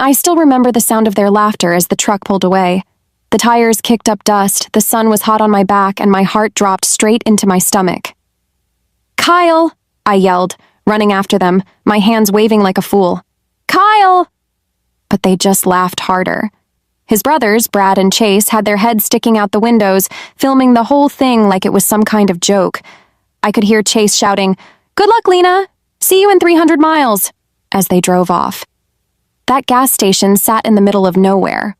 I still remember the sound of their laughter as the truck pulled away. The tires kicked up dust, the sun was hot on my back, and my heart dropped straight into my stomach. "Kyle!" I yelled, running after them, my hands waving like a fool. "Kyle!" But they just laughed harder. His brothers, Brad and Chase, had their heads sticking out the windows, filming the whole thing like it was some kind of joke. I could hear Chase shouting, "Good luck, Lena! See you in 300 miles!" as they drove off. That gas station sat in the middle of nowhere.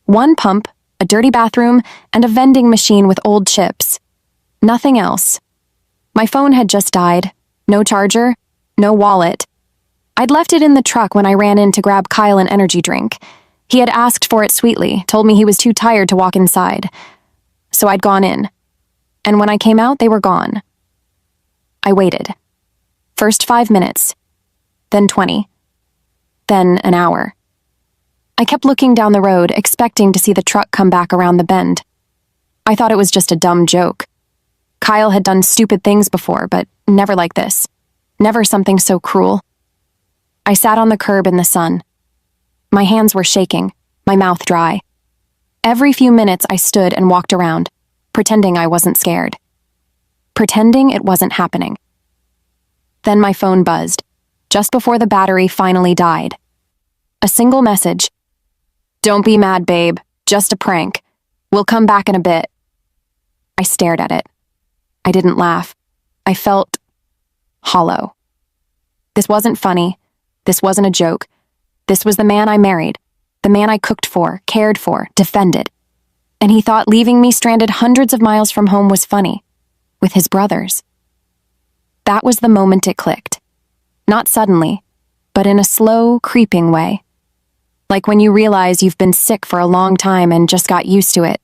One pump, a dirty bathroom, and a vending machine with old chips. Nothing else. My phone had just died. No charger, no wallet. I'd left it in the truck when I ran in to grab Kyle an energy drink. He had asked for it sweetly, told me he was too tired to walk inside. So I'd gone in. And when I came out, they were gone. I waited. First 5 minutes, then 20, then an hour. I kept looking down the road, expecting to see the truck come back around the bend. I thought it was just a dumb joke. Kyle had done stupid things before, but never like this. Never something so cruel. I sat on the curb in the sun. My hands were shaking, my mouth dry. Every few minutes I stood and walked around, pretending I wasn't scared. Pretending it wasn't happening. Then my phone buzzed, just before the battery finally died. A single message. "Don't be mad, babe. Just a prank. We'll come back in a bit." I stared at it. I didn't laugh. I felt hollow. This wasn't funny. This wasn't a joke. This was the man I married, the man I cooked for, cared for, defended. And he thought leaving me stranded hundreds of miles from home was funny, with his brothers. That was the moment it clicked. Not suddenly, but in a slow, creeping way. Like when you realize you've been sick for a long time and just got used to it.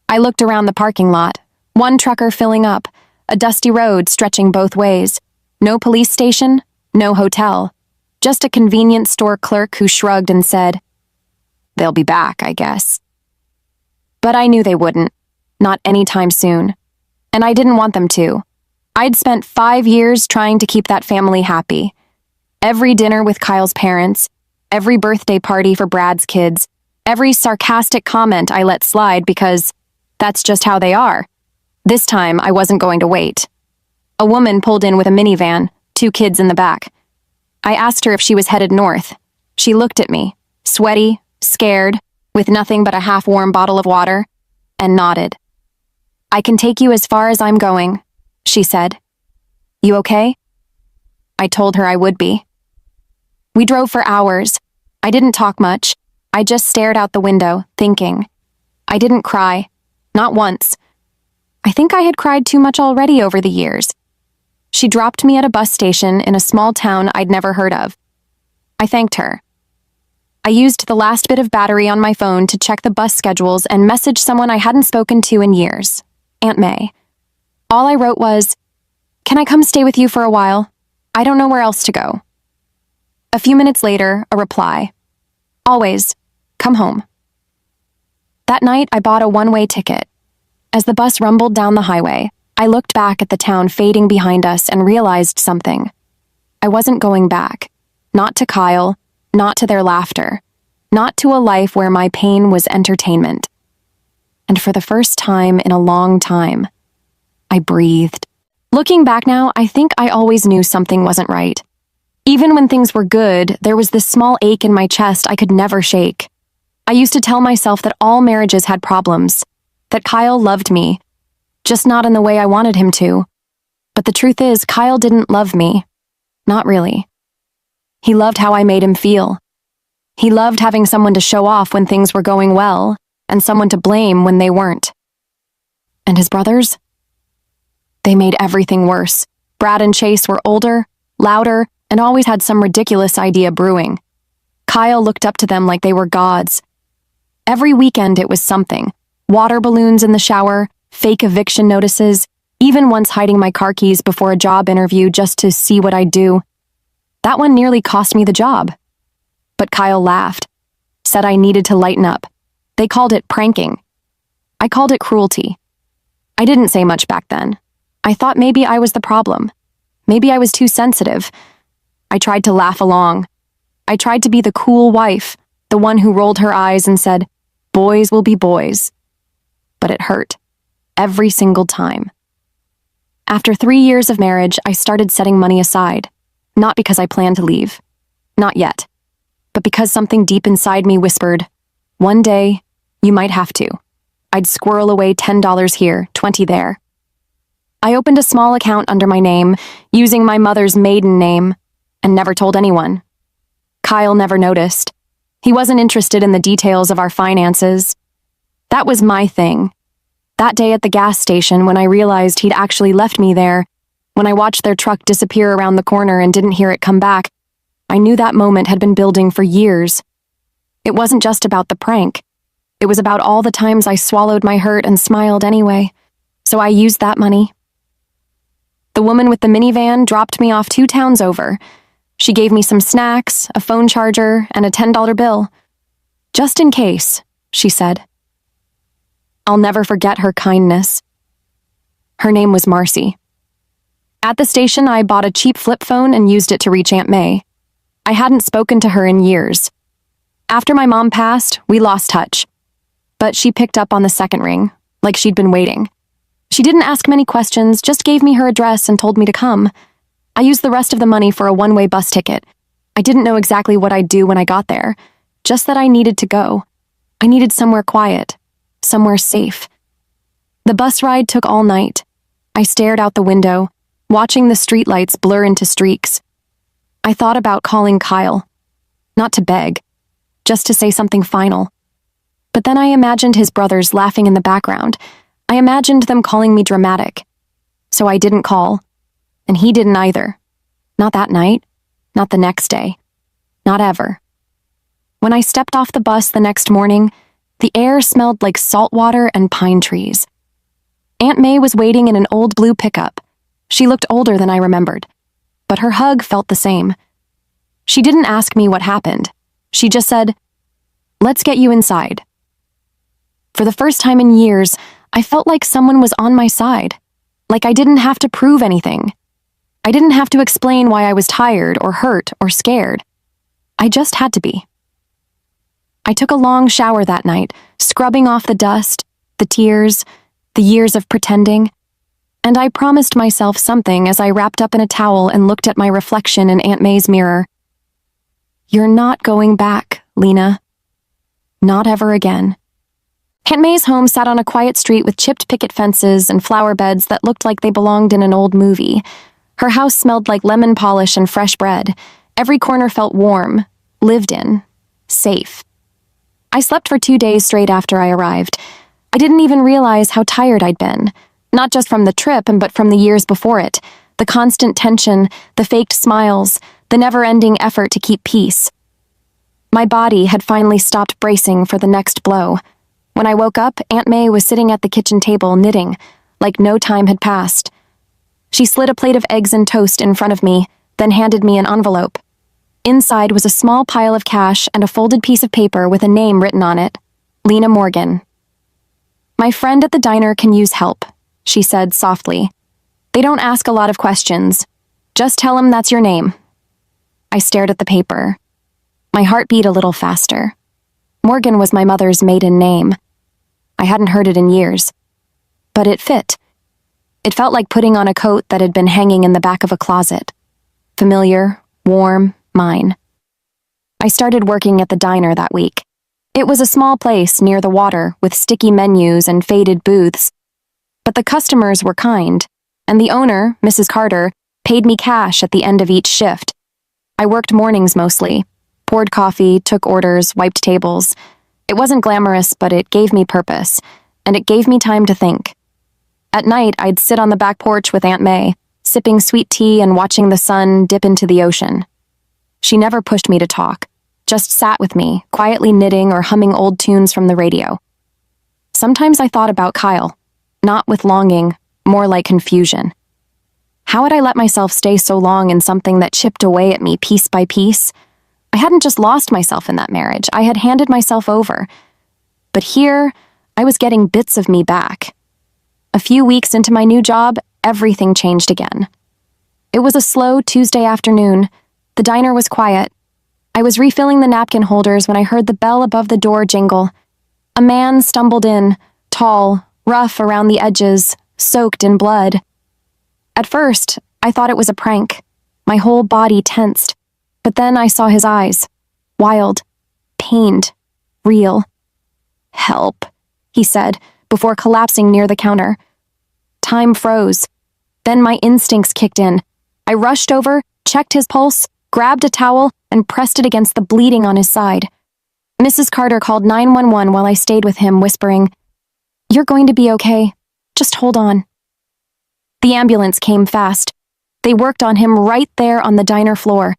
I looked around the parking lot, one trucker filling up, a dusty road stretching both ways. No police station, no hotel. Just a convenience store clerk who shrugged and said, "They'll be back, I guess." But I knew they wouldn't, not anytime soon. And I didn't want them to. I'd spent 5 years trying to keep that family happy. Every dinner with Kyle's parents, every birthday party for Brad's kids, every sarcastic comment I let slide because that's just how they are. This time I wasn't going to wait. A woman pulled in with a minivan, 2 kids in the back. I asked her if she was headed north. She looked at me, sweaty, scared, with nothing but a half-warm bottle of water, and nodded. "I can take you as far as I'm going," she said. "You okay?" I told her I would be. We drove for hours. I didn't talk much. I just stared out the window, thinking. I didn't cry. Not once. I think I had cried too much already over the years. She dropped me at a bus station in a small town I'd never heard of. I thanked her. I used the last bit of battery on my phone to check the bus schedules and message someone I hadn't spoken to in years, Aunt May. All I wrote was, "Can I come stay with you for a while? I don't know where else to go." A few minutes later, a reply. "Always. Come home." That night, I bought a one-way ticket. As the bus rumbled down the highway, I looked back at the town fading behind us and realized something. I wasn't going back. Not to Kyle, not to their laughter, not to a life where my pain was entertainment. And for the first time in a long time, I breathed. Looking back now, I think I always knew something wasn't right. Even when things were good, there was this small ache in my chest I could never shake. I used to tell myself that all marriages had problems, that Kyle loved me, just not in the way I wanted him to. But the truth is, Kyle didn't love me. Not really. He loved how I made him feel. He loved having someone to show off when things were going well, and someone to blame when they weren't. And his brothers? They made everything worse. Brad and Chase were older, louder, and always had some ridiculous idea brewing. Kyle looked up to them like they were gods. Every weekend it was something. Water balloons in the shower, fake eviction notices, even once hiding my car keys before a job interview just to see what I'd do. That one nearly cost me the job. But Kyle laughed, said I needed to lighten up. They called it pranking. I called it cruelty. I didn't say much back then. I thought maybe I was the problem. Maybe I was too sensitive. I tried to laugh along. I tried to be the cool wife, the one who rolled her eyes and said, "Boys will be boys." But it hurt. Every single time. After 3 years of marriage, I started setting money aside. Not because I planned to leave. Not yet. But because something deep inside me whispered, one day, you might have to. I'd squirrel away $10 here, $20 there. I opened a small account under my name, using my mother's maiden name, and never told anyone. Kyle never noticed. He wasn't interested in the details of our finances. That was my thing. That day at the gas station when I realized he'd actually left me there, when I watched their truck disappear around the corner and didn't hear it come back, I knew that moment had been building for years. It wasn't just about the prank. It was about all the times I swallowed my hurt and smiled anyway. So I used that money. The woman with the minivan dropped me off 2 towns over. She gave me some snacks, a phone charger, and a $10 bill. Just in case, she said. I'll never forget her kindness. Her name was Marcy. At the station, I bought a cheap flip phone and used it to reach Aunt May. I hadn't spoken to her in years. After my mom passed, we lost touch. But she picked up on the second ring, like she'd been waiting. She didn't ask many questions, just gave me her address and told me to come. I used the rest of the money for a one-way bus ticket. I didn't know exactly what I'd do when I got there, just that I needed to go. I needed somewhere quiet, somewhere safe. The bus ride took all night. I stared out the window, watching the streetlights blur into streaks. I thought about calling Kyle. Not to beg, just to say something final. But then I imagined his brothers laughing in the background. I imagined them calling me dramatic. So I didn't call. And he didn't either. Not that night. Not the next day. Not ever. When I stepped off the bus the next morning, the air smelled like salt water and pine trees. Aunt May was waiting in an old blue pickup. She looked older than I remembered, but her hug felt the same. She didn't ask me what happened. She just said, "Let's get you inside." For the first time in years, I felt like someone was on my side, like I didn't have to prove anything. I didn't have to explain why I was tired or hurt or scared. I just had to be. I took a long shower that night, scrubbing off the dust, the tears, the years of pretending, and I promised myself something as I wrapped up in a towel and looked at my reflection in Aunt May's mirror. You're not going back, Lena. Not ever again. Aunt May's home sat on a quiet street with chipped picket fences and flower beds that looked like they belonged in an old movie. Her house smelled like lemon polish and fresh bread. Every corner felt warm, lived in, safe. I slept for 2 days straight after I arrived. I didn't even realize how tired I'd been, not just from the trip, but from the years before it, the constant tension, the faked smiles, the never-ending effort to keep peace. My body had finally stopped bracing for the next blow. When I woke up, Aunt May was sitting at the kitchen table knitting, like no time had passed. She slid a plate of eggs and toast in front of me, then handed me an envelope. Inside was a small pile of cash and a folded piece of paper with a name written on it, Lena Morgan. My friend at the diner can use help, she said softly. They don't ask a lot of questions. Just tell them that's your name. I stared at the paper. My heart beat a little faster. Morgan was my mother's maiden name. I hadn't heard it in years. But it fit. It felt like putting on a coat that had been hanging in the back of a closet. Familiar, warm, mine. I started working at the diner that week. It was a small place near the water with sticky menus and faded booths. But the customers were kind, and the owner, Mrs. Carter, paid me cash at the end of each shift. I worked mornings mostly, poured coffee, took orders, wiped tables. It wasn't glamorous, but it gave me purpose, and it gave me time to think. At night, I'd sit on the back porch with Aunt May, sipping sweet tea and watching the sun dip into the ocean. She never pushed me to talk, just sat with me, quietly knitting or humming old tunes from the radio. Sometimes I thought about Kyle, not with longing, more like confusion. How had I let myself stay so long in something that chipped away at me piece by piece? I hadn't just lost myself in that marriage, I had handed myself over. But here, I was getting bits of me back. A few weeks into my new job, everything changed again. It was a slow Tuesday afternoon. The diner was quiet. I was refilling the napkin holders when I heard the bell above the door jingle. A man stumbled in, tall, rough around the edges, soaked in blood. At first, I thought it was a prank. My whole body tensed. But then I saw his eyes. Wild, pained, real. "Help," he said, before collapsing near the counter. Time froze. Then my instincts kicked in. I rushed over, checked his pulse, grabbed a towel, and pressed it against the bleeding on his side. Mrs. Carter called 911 while I stayed with him, whispering, "You're going to be okay. Just hold on." The ambulance came fast. They worked on him right there on the diner floor.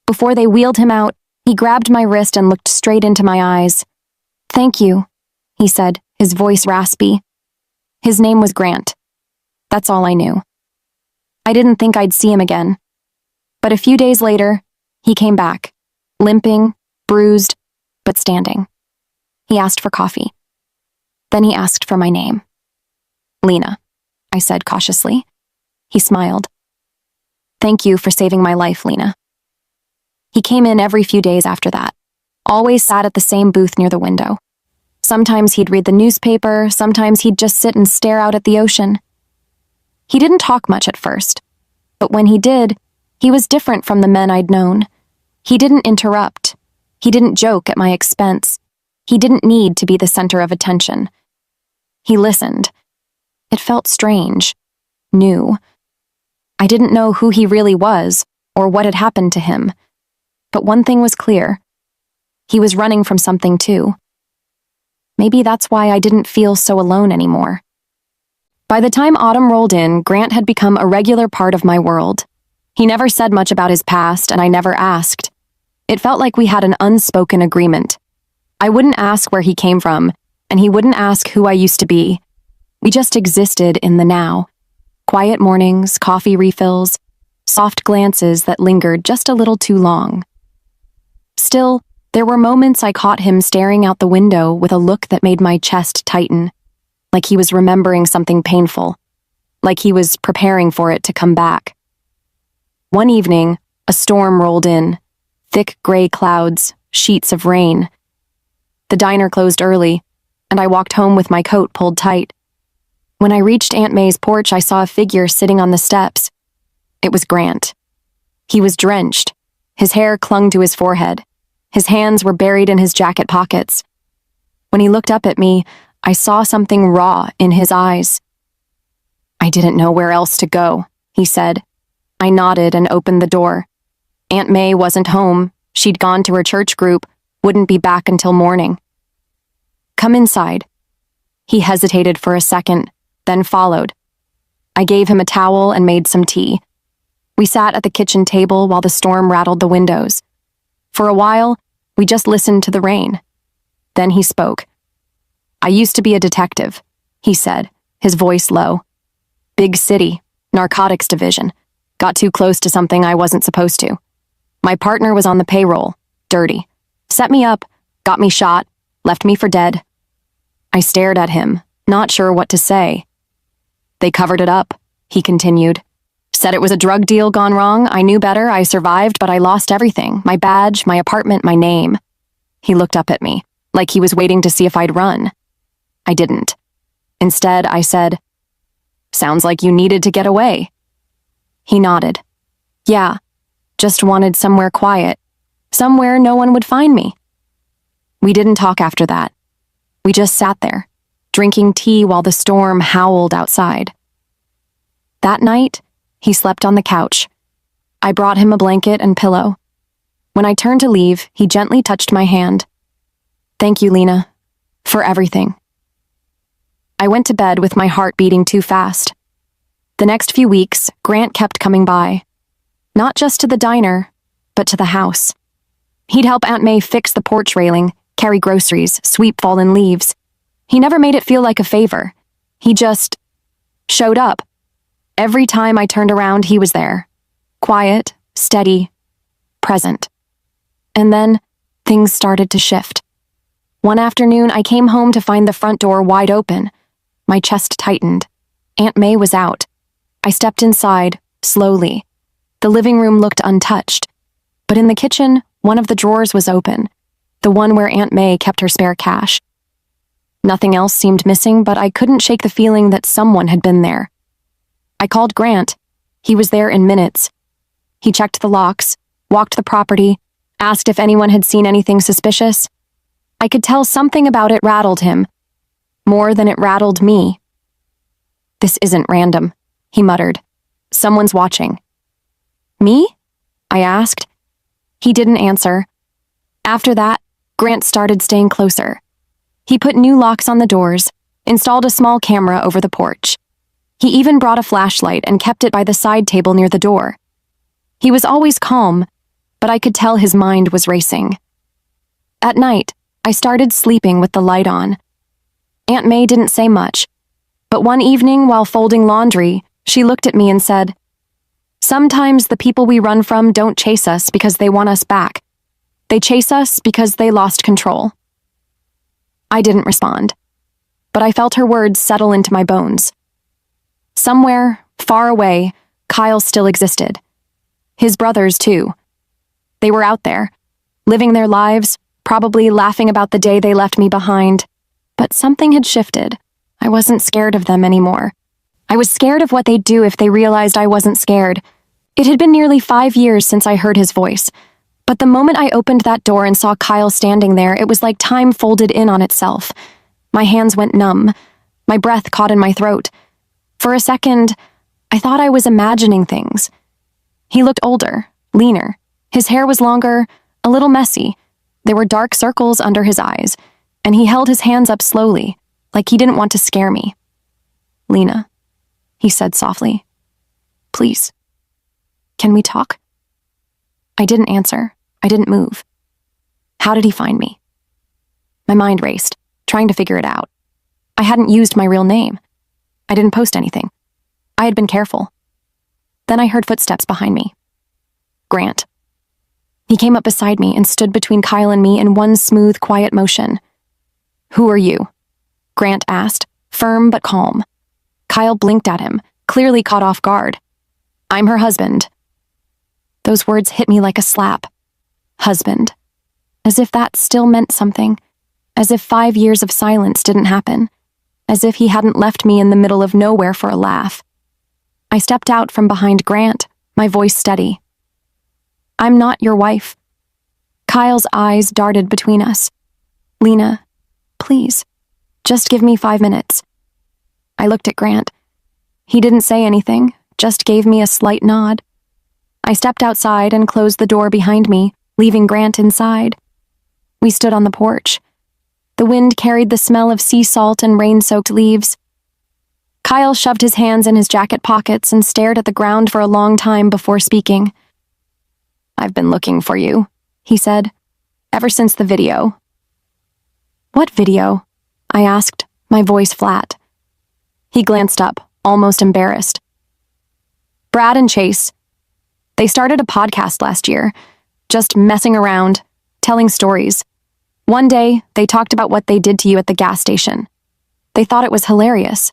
Before they wheeled him out, he grabbed my wrist and looked straight into my eyes. "Thank you," he said, his voice raspy. His name was Grant. That's all I knew. I didn't think I'd see him again. But a few days later, he came back, limping, bruised, but standing. He asked for coffee. Then he asked for my name. "Lena," I said cautiously. He smiled. "Thank you for saving my life, Lena." He came in every few days after that, always sat at the same booth near the window. Sometimes he'd read the newspaper, sometimes he'd just sit and stare out at the ocean. He didn't talk much at first, but when he did, he was different from the men I'd known. He didn't interrupt. He didn't joke at my expense. He didn't need to be the center of attention. He listened. It felt strange, new. I didn't know who he really was or what had happened to him. But one thing was clear. He was running from something too. Maybe that's why I didn't feel so alone anymore. By the time autumn rolled in, Grant had become a regular part of my world. He never said much about his past, and I never asked. It felt like we had an unspoken agreement. I wouldn't ask where he came from, and he wouldn't ask who I used to be. We just existed in the now. Quiet mornings, coffee refills, soft glances that lingered just a little too long. Still, there were moments I caught him staring out the window with a look that made my chest tighten, like he was remembering something painful, like he was preparing for it to come back. One evening, a storm rolled in, thick gray clouds, sheets of rain. The diner closed early, and I walked home with my coat pulled tight. When I reached Aunt May's porch, I saw a figure sitting on the steps. It was Grant. He was drenched. His hair clung to his forehead. His hands were buried in his jacket pockets. When he looked up at me, I saw something raw in his eyes. "I didn't know where else to go," he said. I nodded and opened the door. Aunt May wasn't home. She'd gone to her church group, wouldn't be back until morning. "Come inside." He hesitated for a second, then followed. I gave him a towel and made some tea. We sat at the kitchen table while the storm rattled the windows. For a while, we just listened to the rain. Then he spoke. "I used to be a detective," he said, his voice low. "Big city, narcotics division. Got too close to something I wasn't supposed to. My partner was on the payroll, dirty. Set me up, got me shot, left me for dead." I stared at him, not sure what to say. "They covered it up," he continued. "Said it was a drug deal gone wrong. I knew better. I survived, but I lost everything. My badge, my apartment, my name." He looked up at me, like he was waiting to see if I'd run. I didn't. Instead, I said, "Sounds like you needed to get away." He nodded. "Yeah, just wanted somewhere quiet. Somewhere no one would find me." We didn't talk after that. We just sat there, drinking tea while the storm howled outside. That night, he slept on the couch. I brought him a blanket and pillow. When I turned to leave, he gently touched my hand. "Thank you, Lena, for everything." I went to bed with my heart beating too fast. The next few weeks, Grant kept coming by. Not just to the diner, but to the house. He'd help Aunt May fix the porch railing, carry groceries, sweep fallen leaves. He never made it feel like a favor. He just showed up. Every time I turned around, he was there. Quiet, steady, present. And then, things started to shift. One afternoon, I came home to find the front door wide open. My chest tightened. Aunt May was out. I stepped inside, slowly. The living room looked untouched. But in the kitchen, One of the drawers was open, the one where Aunt May kept her spare cash. Nothing else seemed missing, but I couldn't shake the feeling that someone had been there. I called Grant. He was there in minutes. He checked the locks, walked the property, asked if anyone had seen anything suspicious. I could tell something about it rattled him, more than it rattled me. "This isn't random," he muttered. "Someone's watching." "Me?" I asked. He didn't answer. After that, Grant started staying closer. He put new locks on the doors, installed a small camera over the porch. He even brought a flashlight and kept it by the side table near the door. He was always calm, but I could tell his mind was racing. At night, I started sleeping with the light on. Aunt May didn't say much, but one evening while folding laundry, she looked at me and said, "Sometimes the people we run from don't chase us because they want us back. They chase us because they lost control." I didn't respond, but I felt her words settle into my bones. Somewhere, far away, Kyle still existed. His brothers, too. They were out there, living their lives, probably laughing about the day they left me behind. But something had shifted. I wasn't scared of them anymore. I was scared of what they'd do if they realized I wasn't scared. It had been nearly 5 years since I heard his voice, but the moment I opened that door and saw Kyle standing there, it was like time folded in on itself. My hands went numb. My breath caught in my throat. For a second, I thought I was imagining things. He looked older, leaner. His hair was longer, a little messy. There were dark circles under his eyes, and he held his hands up slowly, like he didn't want to scare me. "Lena," he said softly. "Please, can we talk?" I didn't answer. I didn't move. How did he find me? My mind raced, trying to figure it out. I hadn't used my real name. I didn't post anything. I had been careful. Then I heard footsteps behind me. Grant. He came up beside me and stood between Kyle and me in one smooth, quiet motion. "Who are you?" Grant asked, firm but calm. Kyle blinked at him, clearly caught off guard. "I'm her husband." Those words hit me like a slap. Husband. As if that still meant something. As if 5 years of silence didn't happen. As if he hadn't left me in the middle of nowhere for a laugh. I stepped out from behind Grant, my voice steady. "I'm not your wife." Kyle's eyes darted between us. "Lena, please, just give me 5 minutes." I looked at Grant. He didn't say anything, just gave me a slight nod. I stepped outside and closed the door behind me, leaving Grant inside. We stood on the porch. The wind carried the smell of sea salt and rain-soaked leaves. Kyle shoved his hands in his jacket pockets and stared at the ground for a long time before speaking. "I've been looking for you," he said, "ever since the video." "What video?" I asked, my voice flat. He glanced up, almost embarrassed. "Brad and Chase. They started a podcast last year, just messing around, telling stories. One day, they talked about what they did to you at the gas station. They thought it was hilarious."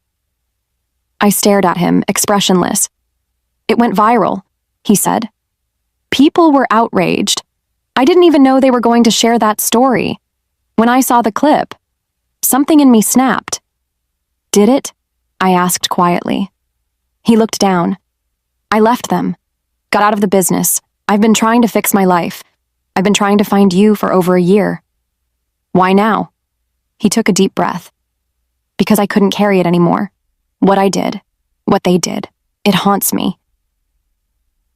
I stared at him, expressionless. "It went viral," he said. "People were outraged. I didn't even know they were going to share that story. When I saw the clip, something in me snapped." "Did it?" I asked quietly. He looked down. "I left them. Got out of the business. I've been trying to fix my life. I've been trying to find you for over a year." "Why now?" He took a deep breath. "Because I couldn't carry it anymore. What I did, what they did, it haunts me."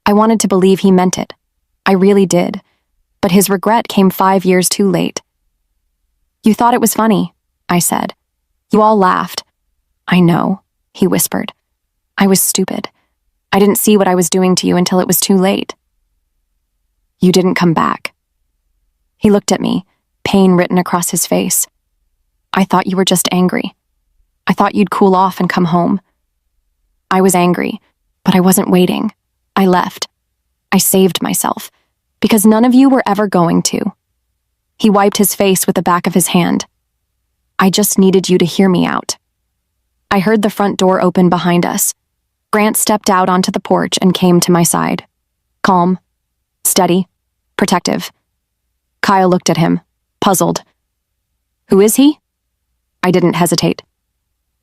I wanted to believe he meant it. I really did. But his regret came 5 years too late. "You thought it was funny," I said. "You all laughed." "I know," he whispered. "I was stupid. I didn't see what I was doing to you until it was too late." "You didn't come back." He looked at me, pain written across his face. "I thought you were just angry. I thought you'd cool off and come home." I was angry, but I wasn't waiting. I left. I saved myself, because none of you were ever going to. He wiped his face with the back of his hand. "I just needed you to hear me out." I heard the front door open behind us. Grant stepped out onto the porch and came to my side. Calm, steady, protective. Kyle looked at him, puzzled. Who is he? I didn't hesitate.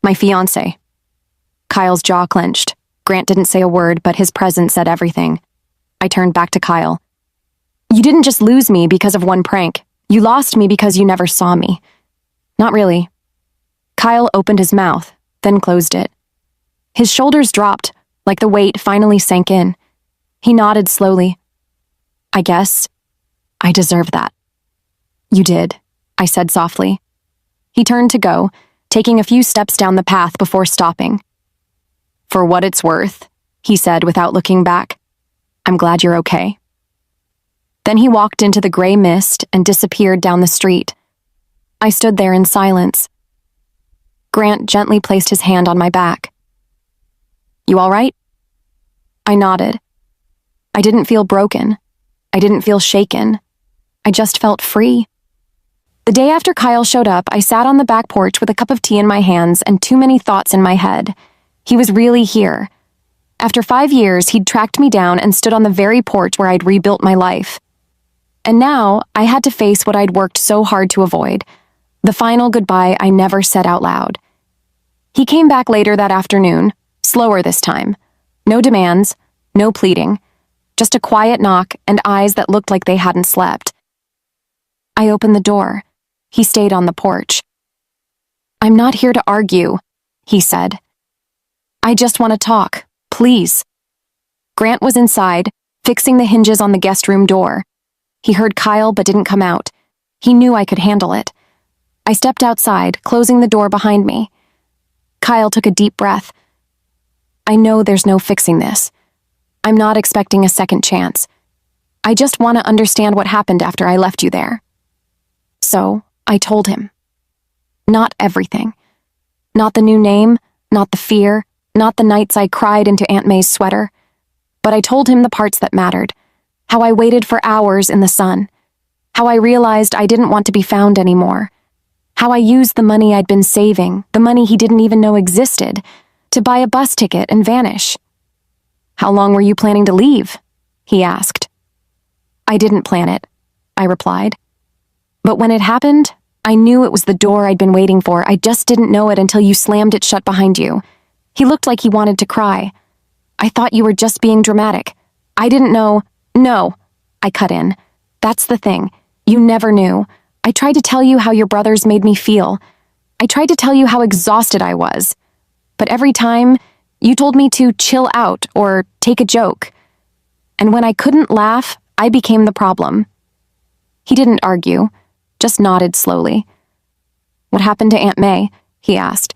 My fiancé. Kyle's jaw clenched. Grant didn't say a word, but his presence said everything. I turned back to Kyle. You didn't just lose me because of one prank. You lost me because you never saw me. Not really. Kyle opened his mouth, then closed it. His shoulders dropped, like the weight finally sank in. He nodded slowly. I guess I deserve that. You did, I said softly. He turned to go, taking a few steps down the path before stopping. For what it's worth, he said without looking back, I'm glad you're okay. Then he walked into the gray mist and disappeared down the street. I stood there in silence. Grant gently placed his hand on my back. You all right? I nodded. I didn't feel broken. I didn't feel shaken. I just felt free. The day after Kyle showed up, I sat on the back porch with a cup of tea in my hands and too many thoughts in my head. He was really here. After 5 years, he'd tracked me down and stood on the very porch where I'd rebuilt my life. And now, I had to face what I'd worked so hard to avoid, the final goodbye I never said out loud. He came back later that afternoon, slower this time. No demands, no pleading, just a quiet knock and eyes that looked like they hadn't slept. I opened the door. He stayed on the porch. I'm not here to argue, he said. I just want to talk, please. Grant was inside, fixing the hinges on the guest room door. He heard Kyle but didn't come out. He knew I could handle it. I stepped outside, closing the door behind me. Kyle took a deep breath. I know there's no fixing this. I'm not expecting a second chance. I just want to understand what happened after I left you there. So, I told him. Not everything. Not the new name, not the fear, not the nights I cried into Aunt May's sweater. But I told him the parts that mattered. How I waited for hours in the sun. How I realized I didn't want to be found anymore. How I used the money I'd been saving, the money he didn't even know existed, to buy a bus ticket and vanish. How long were you planning to leave? He asked. I didn't plan it, I replied. But when it happened, I knew it was the door I'd been waiting for. I just didn't know it until you slammed it shut behind you. He looked like he wanted to cry. I thought you were just being dramatic. I didn't know. No, I cut in. That's the thing. You never knew. I tried to tell you how your brothers made me feel. I tried to tell you how exhausted I was. But every time, you told me to chill out or take a joke. And when I couldn't laugh, I became the problem. He didn't argue, just nodded slowly. What happened to Aunt May? He asked.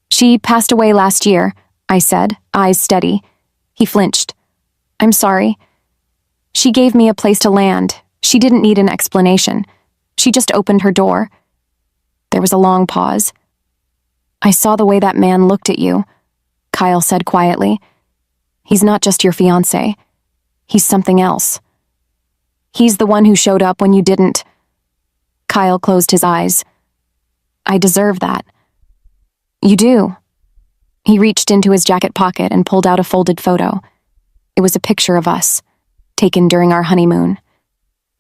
She passed away last year, I said, eyes steady. He flinched. I'm sorry. She gave me a place to land. She didn't need an explanation. She just opened her door. There was a long pause. I saw the way that man looked at you, Kyle said quietly. He's not just your fiancé. He's something else. He's the one who showed up when you didn't. Kyle closed his eyes. I deserve that. You do. He reached into his jacket pocket and pulled out a folded photo. It was a picture of us, taken during our honeymoon.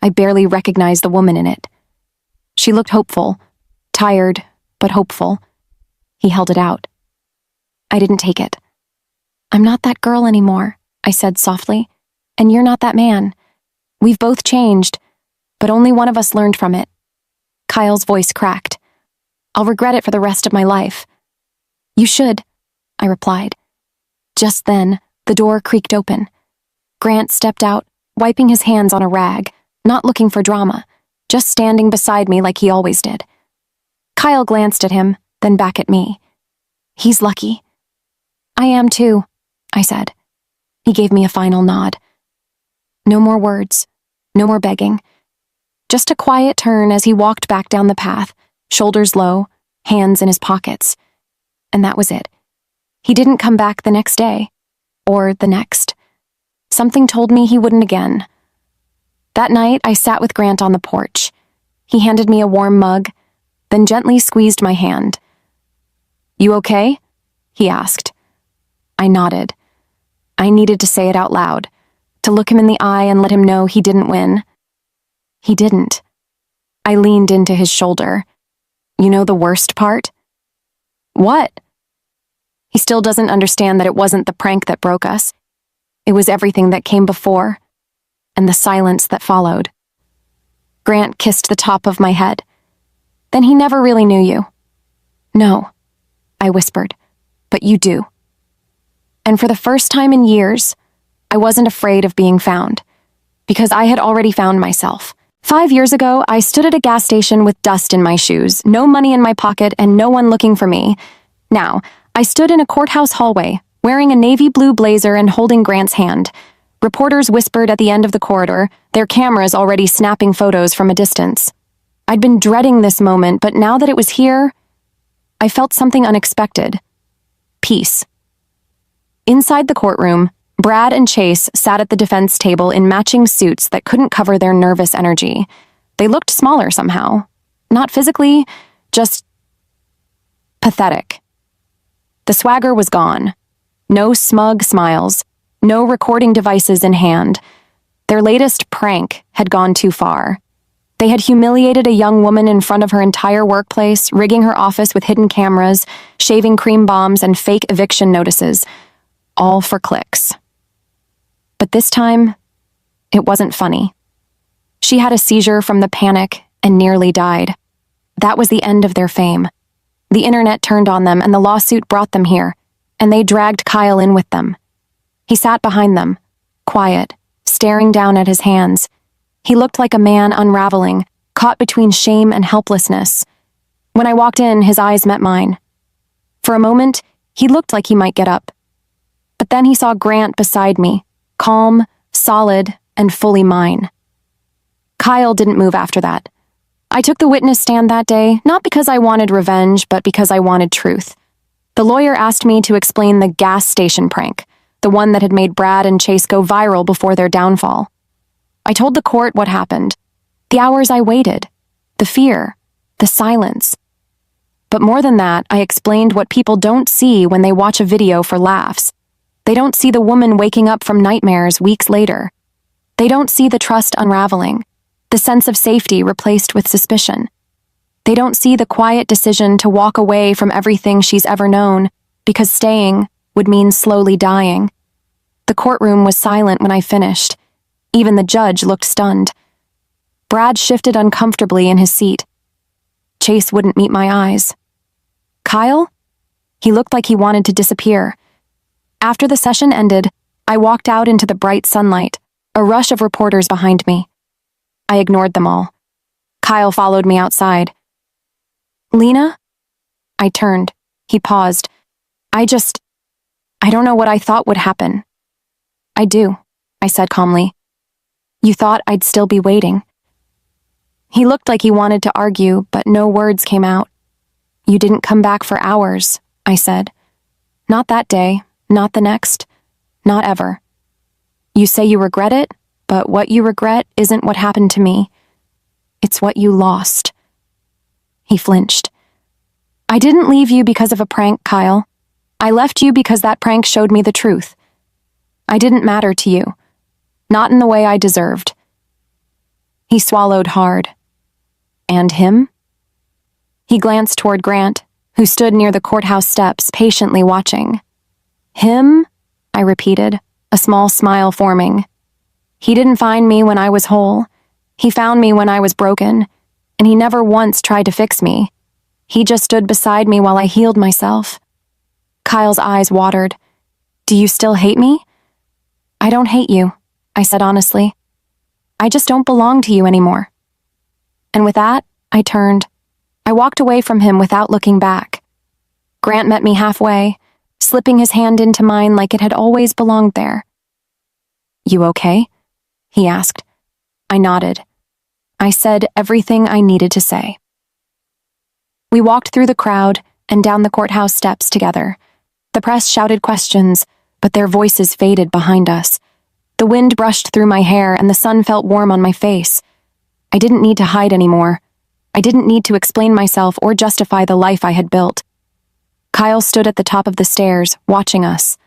I barely recognized the woman in it. She looked hopeful, tired, but hopeful. He held it out. I didn't take it. I'm not that girl anymore, I said softly, and you're not that man. We've both changed, but only one of us learned from it. Kyle's voice cracked. I'll regret it for the rest of my life. You should, I replied. Just then, the door creaked open. Grant stepped out, wiping his hands on a rag, not looking for drama, just standing beside me like he always did. Kyle glanced at him, then back at me. He's lucky. I am too, I said. He gave me a final nod. No more words, no more begging. Just a quiet turn as he walked back down the path, shoulders low, hands in his pockets. And that was it. He didn't come back the next day, or the next. Something told me he wouldn't again. That night, I sat with Grant on the porch. He handed me a warm mug, then gently squeezed my hand. You okay? He asked. I nodded. I needed to say it out loud, to look him in the eye and let him know he didn't win. He didn't. I leaned into his shoulder. You know the worst part? What? He still doesn't understand that it wasn't the prank that broke us. It was everything that came before, and the silence that followed. Grant kissed the top of my head. Then he never really knew you. No, I whispered, but you do. And for the first time in years, I wasn't afraid of being found, because I had already found myself. 5 years ago, I stood at a gas station with dust in my shoes, no money in my pocket, and no one looking for me. Now, I stood in a courthouse hallway, wearing a navy blue blazer and holding Grant's hand. Reporters whispered at the end of the corridor, their cameras already snapping photos from a distance. I'd been dreading this moment, but now that it was here, I felt something unexpected. Peace. Inside the courtroom, Brad and Chase sat at the defense table in matching suits that couldn't cover their nervous energy. They looked smaller somehow. Not physically, just pathetic. The swagger was gone. No smug smiles, no recording devices in hand. Their latest prank had gone too far. They had humiliated a young woman in front of her entire workplace, rigging her office with hidden cameras, shaving cream bombs, and fake eviction notices, all for clicks. But this time, it wasn't funny. She had a seizure from the panic and nearly died. That was the end of their fame. The internet turned on them and the lawsuit brought them here, and they dragged Kyle in with them. He sat behind them, quiet, staring down at his hands. He looked like a man unraveling, caught between shame and helplessness. When I walked in, his eyes met mine. For a moment, he looked like he might get up. But then he saw Grant beside me, calm, solid, and fully mine. Kyle didn't move after that. I took the witness stand that day, not because I wanted revenge, but because I wanted truth. The lawyer asked me to explain the gas station prank, the one that had made Brad and Chase go viral before their downfall. I told the court what happened, the hours I waited, the fear, the silence. But more than that, I explained what people don't see when they watch a video for laughs. They don't see the woman waking up from nightmares weeks later. They don't see the trust unraveling, the sense of safety replaced with suspicion. They don't see the quiet decision to walk away from everything she's ever known, because staying would mean slowly dying. The courtroom was silent when I finished. Even the judge looked stunned. Brad shifted uncomfortably in his seat. Chase wouldn't meet my eyes. Kyle? He looked like he wanted to disappear. After the session ended, I walked out into the bright sunlight, a rush of reporters behind me. I ignored them all. Kyle followed me outside. Lena? I turned. He paused. I don't know what I thought would happen. I do, I said calmly. You thought I'd still be waiting. He looked like he wanted to argue, but no words came out. You didn't come back for hours, I said. Not that day, not the next, not ever. You say you regret it, but what you regret isn't what happened to me. It's what you lost. He flinched. I didn't leave you because of a prank, Kyle. I left you because that prank showed me the truth. I didn't matter to you. Not in the way I deserved. He swallowed hard. And him? He glanced toward Grant, who stood near the courthouse steps, patiently watching. Him? I repeated, a small smile forming. He didn't find me when I was whole. He found me when I was broken, and he never once tried to fix me. He just stood beside me while I healed myself. Kyle's eyes watered. Do you still hate me? I don't hate you, I said honestly. I just don't belong to you anymore. And with that, I turned. I walked away from him without looking back. Grant met me halfway, slipping his hand into mine like it had always belonged there. You okay? He asked. I nodded. I said everything I needed to say. We walked through the crowd and down the courthouse steps together. The press shouted questions, but their voices faded behind us. The wind brushed through my hair and the sun felt warm on my face. I didn't need to hide anymore. I didn't need to explain myself or justify the life I had built. Kyle stood at the top of the stairs, watching us.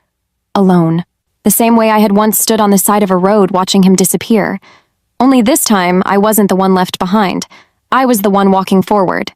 Alone. The same way I had once stood on the side of a road watching him disappear. Only this time, I wasn't the one left behind. I was the one walking forward.